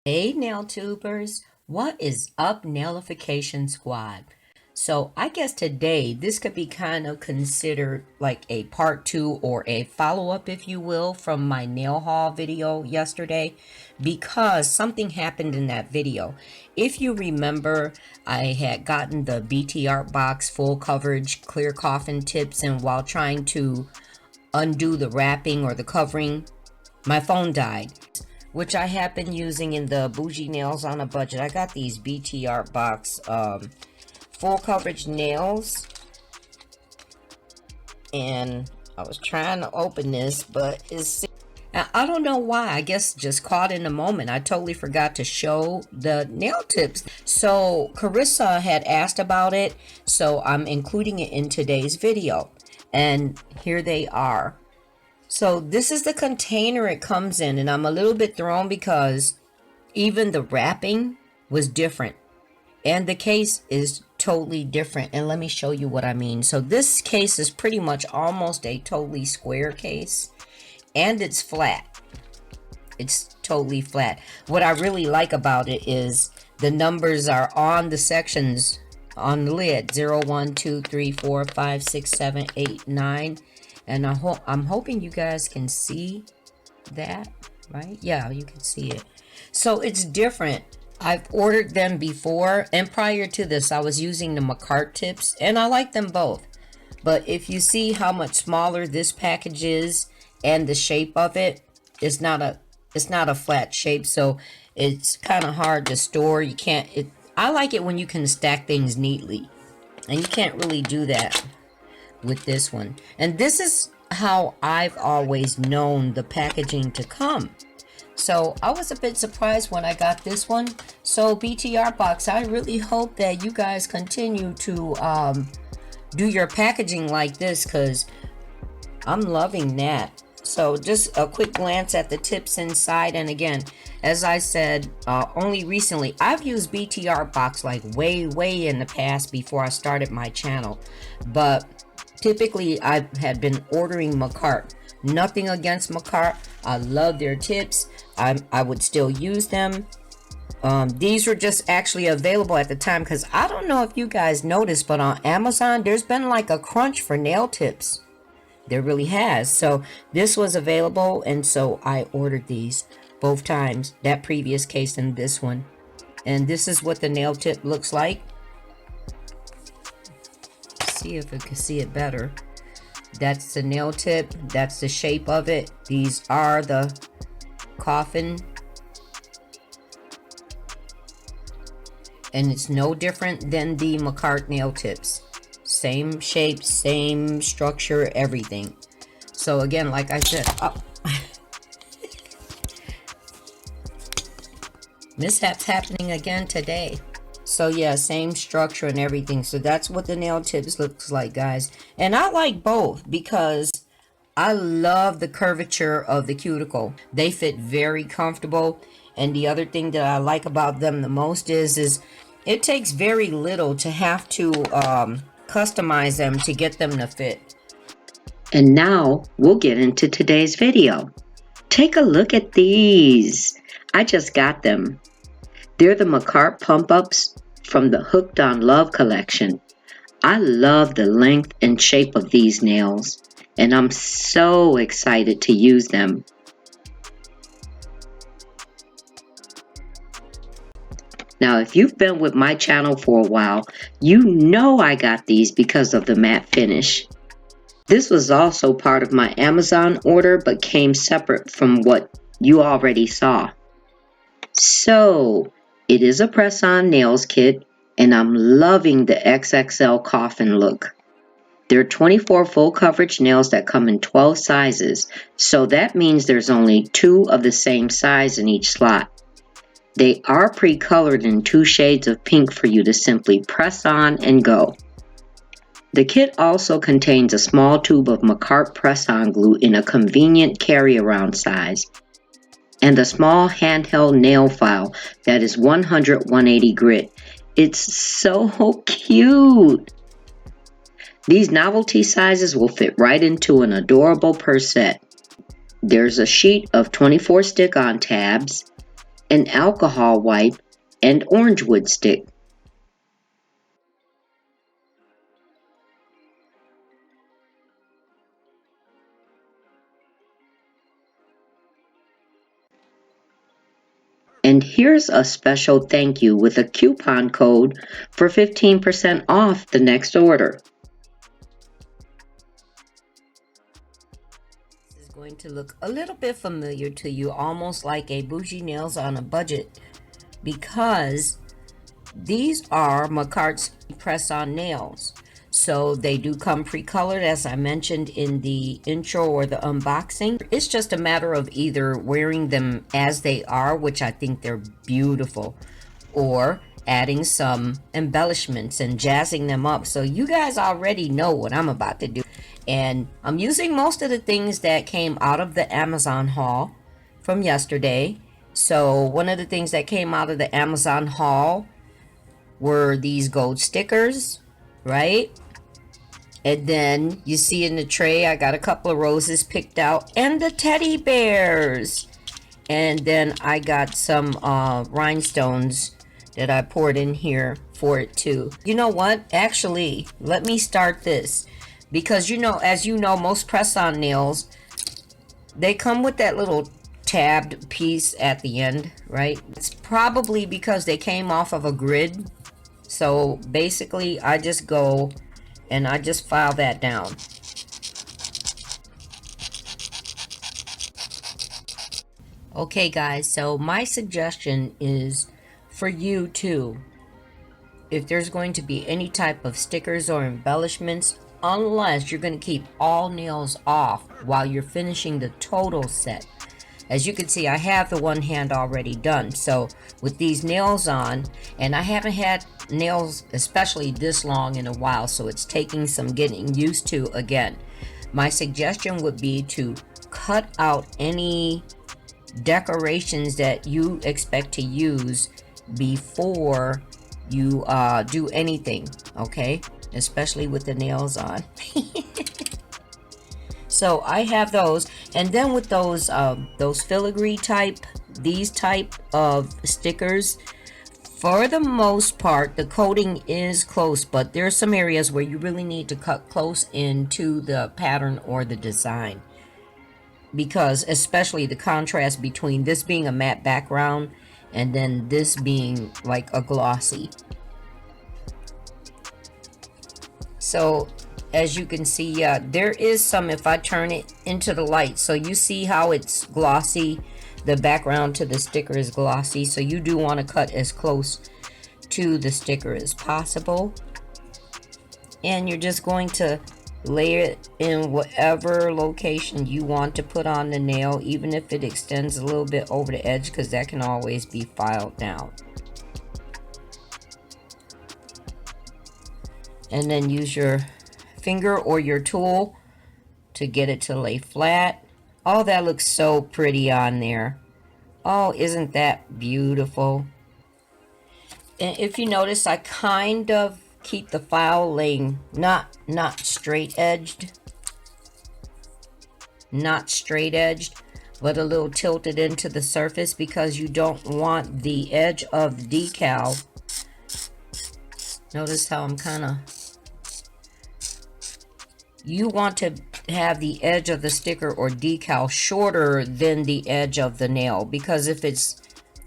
Hey nail tubers, what is up, Nailification Squad? So I guess today this could be kind of considered like a part 2 or a follow-up, if you will, from my nail haul video yesterday, because something happened in that video. If you remember, I had gotten the BT Art Box full coverage clear coffin tips, and while trying to undo the wrapping or the covering, my phone died, which I have been using in the BOUJEE Nails on a Budget. I got these BT Art Box full coverage nails, and I was trying to open this, but I don't know why. I guess just caught in the moment. I totally forgot to show the nail tips. So Carissa had asked about it, so I'm including it in today's video, and here they are. So this is the container it comes in, and I'm a little bit thrown because even the wrapping was different and the case is totally different. And let me show you what I mean. So this case is pretty much almost a totally square case, and it's flat. It's totally flat. What I really like about it is the numbers are on the sections on the lid: 0, 1, 2, 3, 4, 5, 6, 7, 8, 9. And I'm hoping you guys can see that, right? Yeah, you can see it. So it's different. I've ordered them before, and prior to this, I was using the Makartt tips, and I like them both. But if you see how much smaller this package is and the shape of it, it's not a flat shape, so it's kind of hard to store. You can't. I like it when you can stack things neatly, and you can't really do that with this one. And this is how I've always known the packaging to come. So I was a bit surprised when I got this one. So BT Art Box, I really hope that you guys continue to do your packaging like this, because I'm loving that. So just a quick glance at the tips inside. And again, as I said, only recently, I've used BT Art Box like way in the past before I started my channel, but typically I had been ordering Makartt. Nothing against Makartt. I love their tips. I would still use them. These were just actually available at the time, because I don't know if you guys noticed, but on Amazon there's been like a crunch for nail tips. There really has. So this was available, and so I ordered these both times, that previous case and this one. And this is what the nail tip looks like. See if I can see it better. That's the nail tip. That's the shape of it. These are the coffin, and it's no different than the Makartt nail tips. Same shape, same structure, everything. So again, like I said, mishaps happening again today. So yeah, same structure and everything. So that's what the nail tips looks like, guys. And I like both because I love the curvature of the cuticle. They fit very comfortable. And the other thing that I like about them the most is it takes very little to have to customize them to get them to fit. And now we'll get into today's video. Take a look at these. I just got them. They're the Makartt Pump Ups from the Hooked on Love collection. I love the length and shape of these nails, and I'm so excited to use them. Now, if you've been with my channel for a while, you know I got these because of the matte finish. This was also part of my Amazon order, but came separate from what you already saw. So, it is a press-on nails kit, and I'm loving the XXL coffin look. There are 24 full coverage nails that come in 12 sizes, so that means there's only 2 of the same size in each slot. They are pre-colored in 2 shades of pink for you to simply press on and go. The kit also contains a small tube of Makartt press-on glue in a convenient carry-around size, and a small handheld nail file that is 100/180 grit. It's so cute! These novelty sizes will fit right into an adorable purse set. There's a sheet of 24 stick-on tabs, an alcohol wipe, and orange wood stick. And here's a special thank you with a coupon code for 15% off the next order. This is going to look a little bit familiar to you, almost like a BOUJEE Nails on a budget, because these are Makartt's press-on nails. So they do come pre-colored, as I mentioned in the intro or the unboxing. It's just a matter of either wearing them as they are, which I think they're beautiful, or adding some embellishments and jazzing them up. So you guys already know what I'm about to do. And I'm using most of the things that came out of the Amazon haul from yesterday. So one of the things that came out of the Amazon haul were these gold stickers, right? And then you see in the tray, I got a couple of roses picked out and the teddy bears. And then I got some rhinestones that I poured in here for it too. You know what? Actually, let me start this. Because you know, as you know, most press-on nails, they come with that little tabbed piece at the end, right? It's probably because they came off of a grid. So basically, I just go and I just file that down. Okay guys, so my suggestion is for you too, if there's going to be any type of stickers or embellishments, unless you're going to keep all nails off while you're finishing the total set. As you can see, I have the one hand already done. So with these nails on, and I haven't had nails especially this long in a while, so it's taking some getting used to again. My suggestion would be to cut out any decorations that you expect to use before you do anything, okay? Especially with the nails on. So I have those, and then with those filigree type, these type of stickers, for the most part, the coating is close, but there are some areas where you really need to cut close into the pattern or the design, because especially the contrast between this being a matte background and then this being like a glossy. So as you can see, there is some, if I turn it into the light, so you see how it's glossy, the background to the sticker is glossy, so you do want to cut as close to the sticker as possible. And you're just going to layer it in whatever location you want to put on the nail, even if it extends a little bit over the edge, because that can always be filed down. And then use your finger or your tool to get it to lay flat. Oh, that looks so pretty on there. Oh, isn't that beautiful? And if you notice, I kind of keep the file laying not straight edged, but a little tilted into the surface, because you don't want the edge of the decal. Notice how I'm kind of, you want to have the edge of the sticker or decal shorter than the edge of the nail, because if it's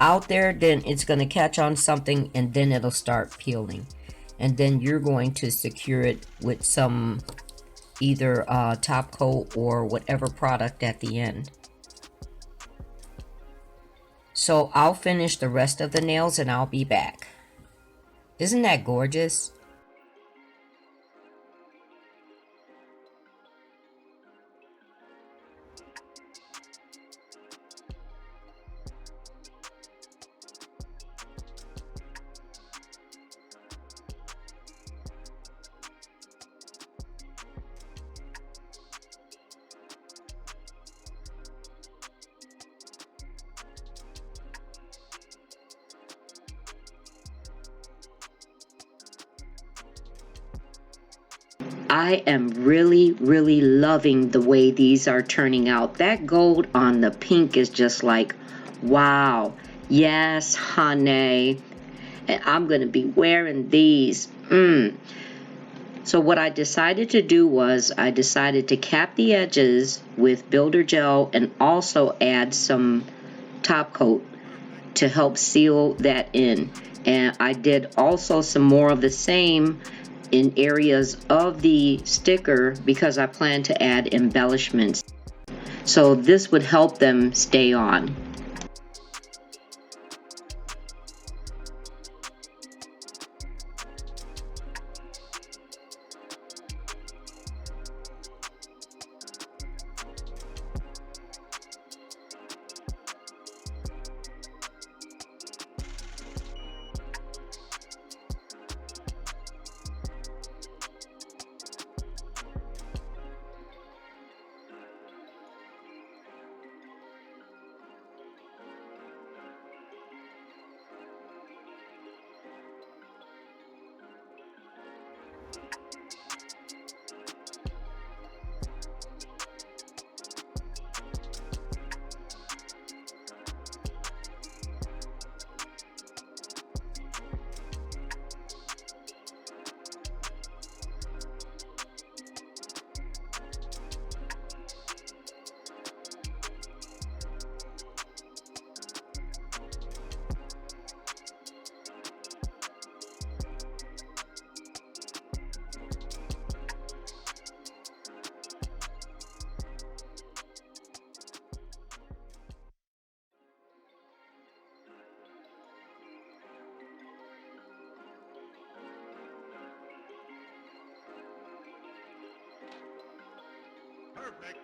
out there, then it's going to catch on something and then it'll start peeling, and then you're going to secure it with some either top coat or whatever product at the end. So I'll finish the rest of the nails and I'll be back. Isn't that gorgeous? I am really loving the way these are turning out. That gold on the pink is just like, wow. Yes, honey. And I'm going to be wearing these. So what I decided to do was I decided to cap the edges with builder gel and also add some top coat to help seal that in. And I did also some more of the same in areas of the sticker because I plan to add embellishments. So this would help them stay on. Perfect.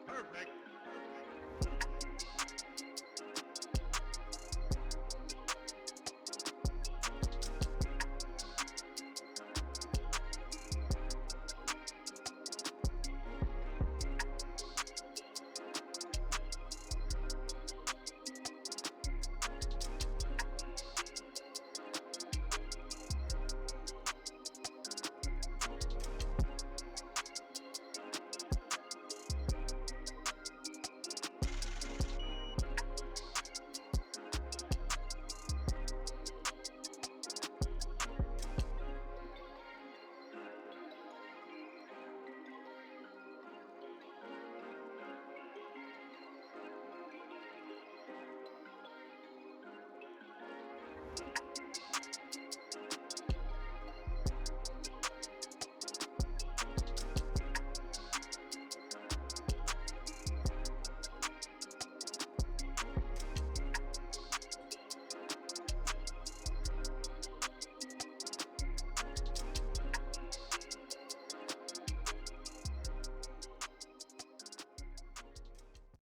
Perfect.